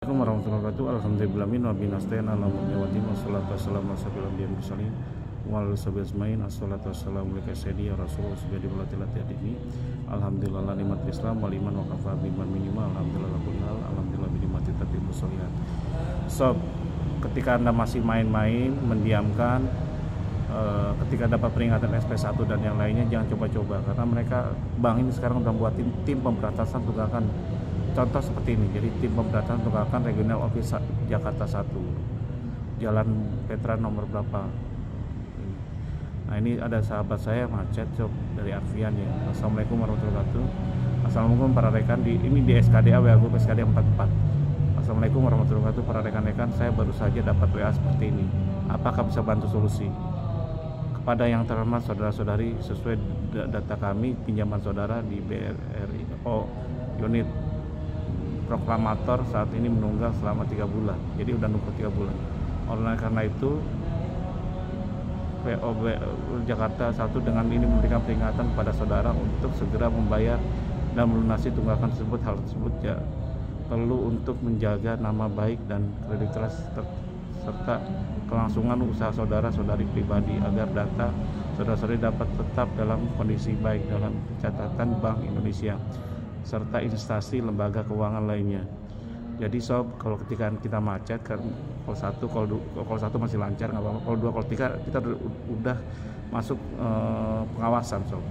Assalamualaikum warahmatullahi wabarakatuh. Alhamdulillahirabbil alamin nasta'in ala muhammadin wassalatu wassalamu ala asyrofil anbiya'i wal mursalin wa ala alihi ajmain. Assalatu wassalamu ala sayyidina rasulullah subhanahu wa ta'ala ini. Alhamdulillah nikmat Islam wal iman wa kafa biman minimal. Alhamdulillah rabbil alamin. Alhamdulillah bi nikmati tatimmu sholihat. Sob, ketika Anda masih main-main, mendiamkan, ketika dapat peringatan SP1 dan yang lainnya, jangan coba-coba, karena mereka bank ini sekarang udah buatin tim pemberantasan tunggakan. Contoh seperti ini, jadi tim pemberantasan tunggakan regional office Jakarta 1, Jalan Petra nomor berapa. Nah, ini ada sahabat saya macet sob, dari Arfian ya. Assalamualaikum warahmatullahi wabarakatuh. Assalamualaikum para rekan, ini di SKDA WA Group SKDA 44. Assalamualaikum warahmatullahi wabarakatuh para rekan-rekan, saya baru saja dapat WA seperti ini. Apakah bisa bantu solusi? Kepada yang terhormat saudara-saudari, sesuai data kami, pinjaman saudara di BRRIO unit proklamator saat ini menunggak selama 3 bulan. Jadi udah nunggu 3 bulan. Oleh karena itu POB Jakarta 1 dengan ini memberikan peringatan kepada saudara untuk segera membayar dan melunasi tunggakan tersebut. Hal tersebut ya perlu untuk menjaga nama baik dan kredibilitas serta kelangsungan usaha saudara-saudari pribadi agar data saudara-saudari dapat tetap dalam kondisi baik dalam catatan Bank Indonesia serta instansi lembaga keuangan lainnya. Jadi sob, kalau ketika kita macet kan kalau satu masih lancar nggak apa-apa, kalau 2 kalau 3 kita udah masuk pengawasan sob.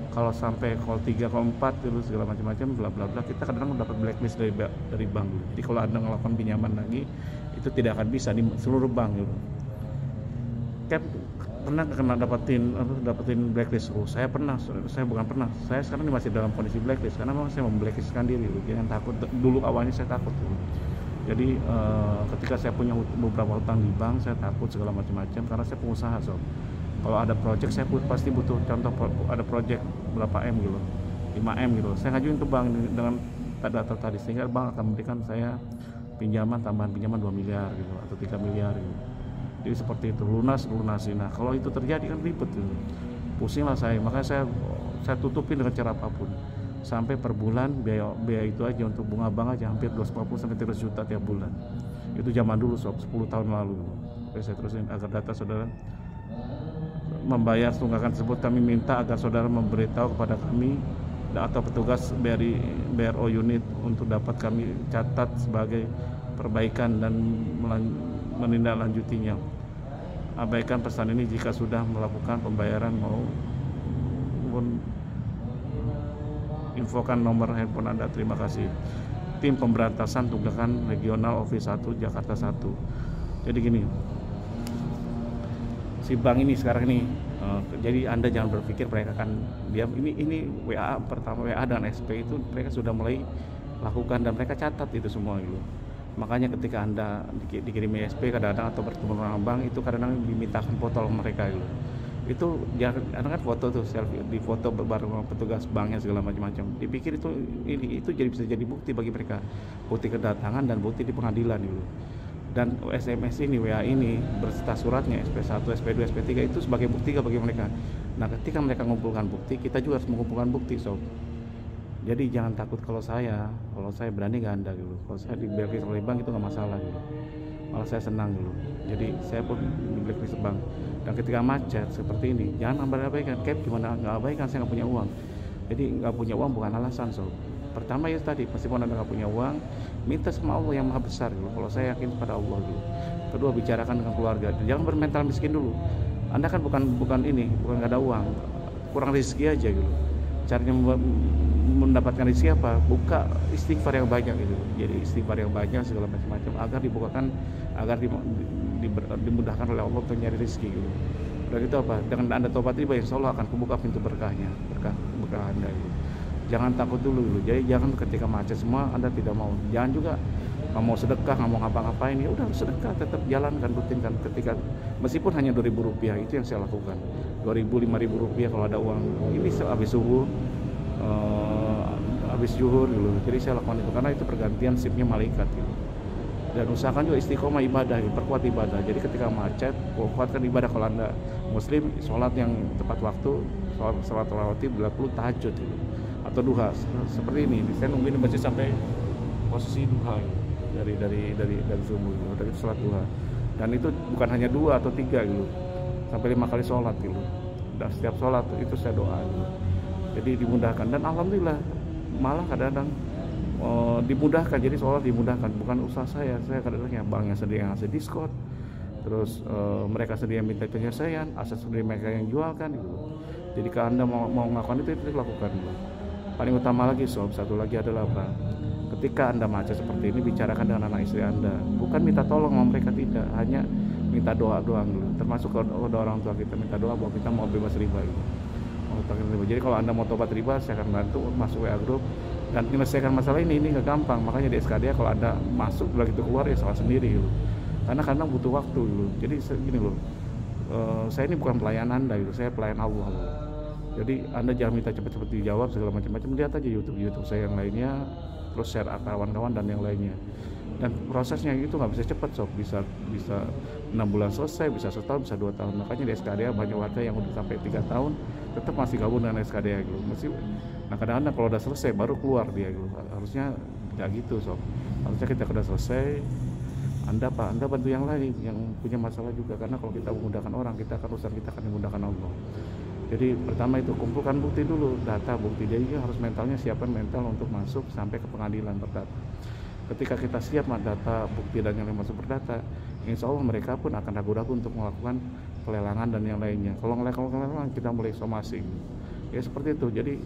Kalau sampai call 3 call 4 itu segala macam-macam bla bla bla, kita kadang-kadang dapat blacklist dari bank. Jadi kalau Anda melakukan pinjaman lagi itu tidak akan bisa di seluruh bank gitu. Cap pernah kena dapetin blacklist? Oh, saya pernah, saya bukan pernah. Saya sekarang ini masih dalam kondisi blacklist karena memang saya memblacklistkan diri. Jangan takut. Dulu awalnya saya takut. Jadi ketika saya punya beberapa hutang di bank, saya takut segala macam-macam karena saya pengusaha sob. Kalau ada project saya pasti butuh, contoh ada project berapa M gitu, 5 M gitu. Saya ngajuin ke bank dengan data tadi sehingga bank akan memberikan saya pinjaman, tambahan pinjaman 2 miliar gitu atau 3 miliar gitu. Jadi seperti itu, lunasi. Nah kalau itu terjadi kan ribet gitu. Pusing lah saya, makanya saya tutupin dengan cara apapun. Sampai per bulan biaya itu aja untuk bunga bank aja hampir 250 sampai 300 juta tiap bulan. Itu zaman dulu sob, 10 tahun lalu. Oke, saya terusin agar data saudara membayar tunggakan tersebut. Kami minta agar saudara memberitahu kepada kami atau petugas BRO unit untuk dapat kami catat sebagai perbaikan dan menindaklanjutinya. Abaikan pesan ini jika sudah melakukan pembayaran maupun infokan nomor handphone Anda. Terima kasih. Tim pemberantasan tunggakan regional office 1 Jakarta 1. Jadi gini, si bank ini sekarang ini jadi Anda jangan berpikir mereka akan diam. Ini WA pertama, WA dan SP itu mereka sudah mulai lakukan dan mereka catat itu semua gitu. Makanya ketika Anda dikirimi SP kadang-kadang atau bertemu dengan bank itu kadang-kadang dimintakan foto mereka gitu. Itu jangan, karena kan foto tuh selfie, di foto bareng petugas banknya segala macam-macam. Dipikir itu bisa jadi bukti bagi mereka, bukti kedatangan dan bukti di pengadilan gitu. Dan SMS ini, WA ini berserta suratnya SP1, SP2, SP3 itu sebagai bukti bagi mereka. Nah ketika mereka mengumpulkan bukti, kita juga harus mengumpulkan bukti sob. Jadi jangan takut kalau saya berani gak Anda gitu. Kalau saya di blacklist oleh bank itu gak masalah gitu. Malah saya senang gitu. Jadi saya pun di blacklist bank. Dan ketika macet seperti ini, jangan abaikan. Cap gimana gak abaikan, saya gak punya uang. Jadi gak punya uang bukan alasan sob. Pertama ya tadi, meskipun Anda gak punya uang, minta sama Allah yang maha besar gitu. Kalau saya yakin pada Allah gitu. Kedua, bicarakan dengan keluarga. Jangan bermental miskin dulu. Anda kan bukan gak ada uang, kurang rezeki aja gitu. Caranya mendapatkan rezeki apa? Buka istighfar yang banyak gitu. Jadi istighfar yang banyak segala macam-macam agar dibukakan, agar dimudahkan oleh Allah untuk nyari rezeki gitu. Udah gitu apa? Dengan Anda tobat riba, insya Allah akan kebuka pintu berkahnya, berkah Anda gitu. Jangan takut dulu gitu. Jadi jangan ketika macet semua Anda tidak mau. Jangan juga nggak mau sedekah, nggak mau ngapa-ngapain, ya udah sedekah, tetap jalankan, rutinkan. Ketika meskipun hanya Rp2.000 itu yang saya lakukan. Rp2.000, Rp5.000 kalau ada uang. Ini habis subuh, habis zuhur gitu. Jadi saya lakukan itu karena itu pergantian shiftnya malaikat gitu. Dan usahakan juga istiqomah ibadah, perkuat ibadah. Jadi ketika macet, kuatkan ibadah. Kalau Anda muslim, sholat yang tepat waktu, sholat rawatib bila perlu tahajud gitu. Atau duha seperti ini. Saya nungguin baca sampai posisi duha gitu. dari subuh gitu, dari sholat duha. Dan itu bukan hanya 2 atau 3 gitu, sampai 5 kali sholat gitu. Dan setiap sholat itu saya doa gitu. Jadi dimudahkan, dan alhamdulillah malah kadang-kadang dimudahkan. Jadi sholat dimudahkan, bukan usaha saya kadang-kadang ya banknya sendiri yang ngasih diskon, terus mereka sendiri yang minta penyelesaian, aset sendiri mereka yang jualkan gitu. Jadi kalau Anda mau melakukan itu lakukan gitu. Paling utama lagi satu lagi adalah apa? Ketika Anda macet seperti ini, bicarakan dengan anak istri Anda, bukan minta tolong sama mereka, tidak, hanya minta doa doang dulu. Termasuk kalau orang tua kita minta doa bahwa kita mau bebas riba gitu. Jadi kalau Anda mau tobat riba, saya akan bantu masuk WA group dan menyelesaikan masalah ini nggak gampang. Makanya di SKDA kalau Anda masuk begitu keluar ya salah sendiri gitu. Karena kadang butuh waktu gitu. Jadi gini loh, saya ini bukan pelayan Anda gitu, saya pelayan Allah gitu. Jadi Anda jangan minta cepat-cepat dijawab segala macam-macam, lihat aja YouTube saya yang lainnya, terus share ke kawan-kawan dan yang lainnya. Dan prosesnya itu nggak bisa cepat sob, bisa 6 bulan selesai, bisa setahun, bisa 2 tahun. Makanya di SKDA banyak warga yang udah sampai 3 tahun tetap masih gabung dengan SKDA gitu. Nah kadang-kadang kalau udah selesai baru keluar dia gitu. Harusnya nggak gitu sob. Harusnya kita udah selesai, Anda bantu yang lain yang punya masalah juga, karena kalau kita memudahkan orang, urusan kita akan memudahkan Allah. Jadi pertama itu kumpulkan bukti dulu, data bukti. Jadi harus mentalnya siapkan mental untuk masuk sampai ke pengadilan berdata. Ketika kita siap data bukti dan yang masuk berdata, insya Allah mereka pun akan ragu-ragu untuk melakukan pelelangan dan yang lainnya. Kalau ngelelang kita mulai somasi. Ya seperti itu. Jadi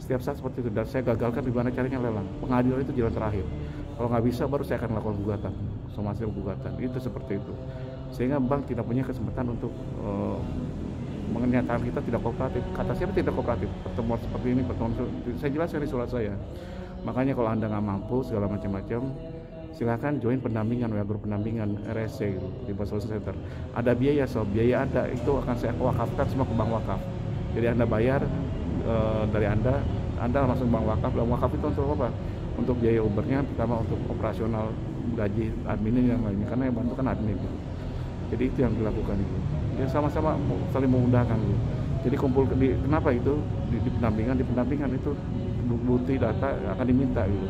setiap saat seperti itu, dan saya gagalkan di mana caranya lelang. Pengadilan itu jalan terakhir. Kalau nggak bisa baru saya akan melakukan gugatan, somasi gugatan. Itu seperti itu. Sehingga bank tidak punya kesempatan untuk menyatakan kita tidak kooperatif. Kata siapa tidak kooperatif? Pertemuan seperti ini, saya jelaskan di surat saya. Makanya kalau Anda nggak mampu segala macam-macam, silahkan join pendampingan, WA grup pendampingan RSC gitu, di Solution Center. Ada biaya biaya ada, itu akan saya wakafkan semua ke bank wakaf. Jadi Anda bayar dari Anda langsung bank wakaf. Bank wakaf itu untuk apa? Untuk biaya Ubernya, pertama untuk operasional gaji admin yang lainnya, karena yang bantu kan admin gitu. Jadi itu yang dilakukan itu. Ya sama-sama saling memudahkan gitu. Jadi kenapa itu di pendampingan itu bukti data akan diminta gitu.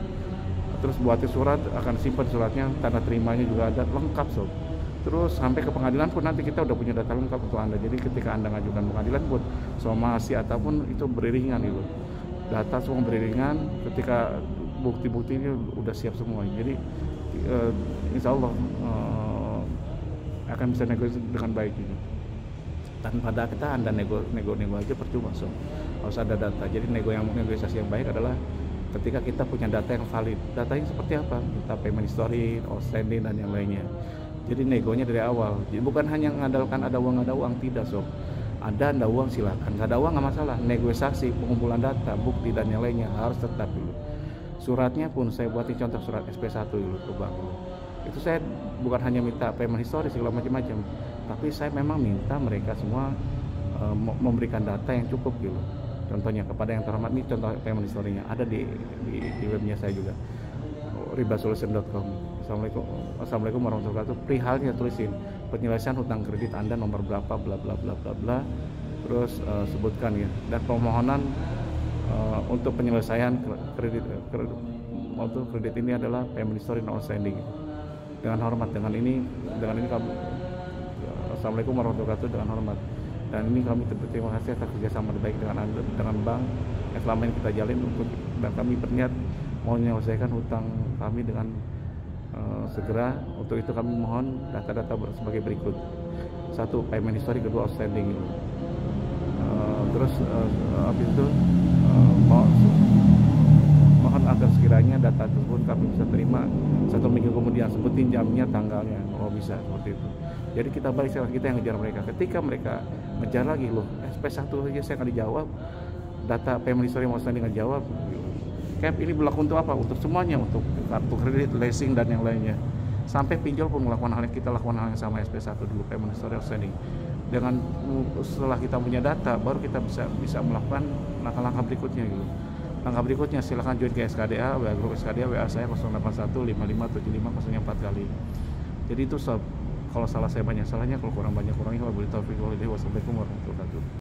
Terus buatin surat, akan simpan suratnya, tanda terimanya juga ada lengkap sob. Terus sampai ke pengadilan pun nanti kita udah punya data lengkap untuk Anda. Jadi ketika Anda ngajukan pengadilan pun somasi ataupun itu beriringan gitu. Data semua beriringan, ketika bukti-bukti ini udah siap semua. Jadi insya Allah akan bisa negosiasi dengan baik gitu. Tanpa data kita Anda nego aja percuma sob. Harus ada data. Jadi negosiasi yang baik adalah ketika kita punya data yang valid. Datanya seperti apa? Kita payment history, outstanding dan yang lainnya. Jadi negonya dari awal. Jadi bukan hanya mengandalkan ada uang tidak sob. Ada uang silakan, nggak ada uang nggak masalah. Negosiasi, pengumpulan data, bukti dan yang lainnya harus tetap dulu. Suratnya pun saya buatin contoh surat SP1 dulu ke bank. Itu saya bukan hanya minta payment history segala macam-macam, tapi saya memang minta mereka semua memberikan data yang cukup gitu. Contohnya kepada yang terhormat, nih contoh payment history-nya ada di webnya saya juga, ribasolution.com. Assalamualaikum warahmatullahi wabarakatuh. Perihalnya tulisin penyelesaian hutang kredit Anda nomor berapa bla bla bla bla bla. Terus sebutkan ya, dan permohonan untuk penyelesaian kredit ini adalah payment history non outstanding. Dengan hormat, dengan ini kami Assalamualaikum warahmatullahi wabarakatuh, dengan hormat. Dan ini kami terima kasih atas kerjasama baik dengan Anda, dengan bank yang selama ini kita jalin dan kami berniat mau menyelesaikan hutang kami dengan segera. Untuk itu kami mohon data-data sebagai berikut. 1. Payment history, kedua outstanding. Terus habis itu mohon agar sekiranya data tersebut kami bisa terima 1 minggu kemudian, sebutin jamnya, tanggalnya, kalau bisa seperti itu. Jadi kita balik, kita yang ngejar mereka. Ketika mereka ngejar lagi, loh SP1 saja saya nggak dijawab, data payment history mau saya nggak jawab. Cap ini berlaku untuk apa? Untuk semuanya, untuk kartu kredit, leasing dan yang lainnya. Sampai pinjol pun melakukan hal yang kita lakukan hal yang sama, SP1 dulu, payment history outstanding. Dengan setelah kita punya data, baru kita bisa melakukan langkah-langkah berikutnya gitu. Langkah berikutnya silakan join ke SKDA, WA grup SKDA, WA saya 081555004 kali. Jadi itu sob, kalau salah saya banyak salahnya, kalau kurang banyak kurangnya. Wabillahi taufiq wal hidayah. Wassalamualaikum warahmatullahi wabarakatuh.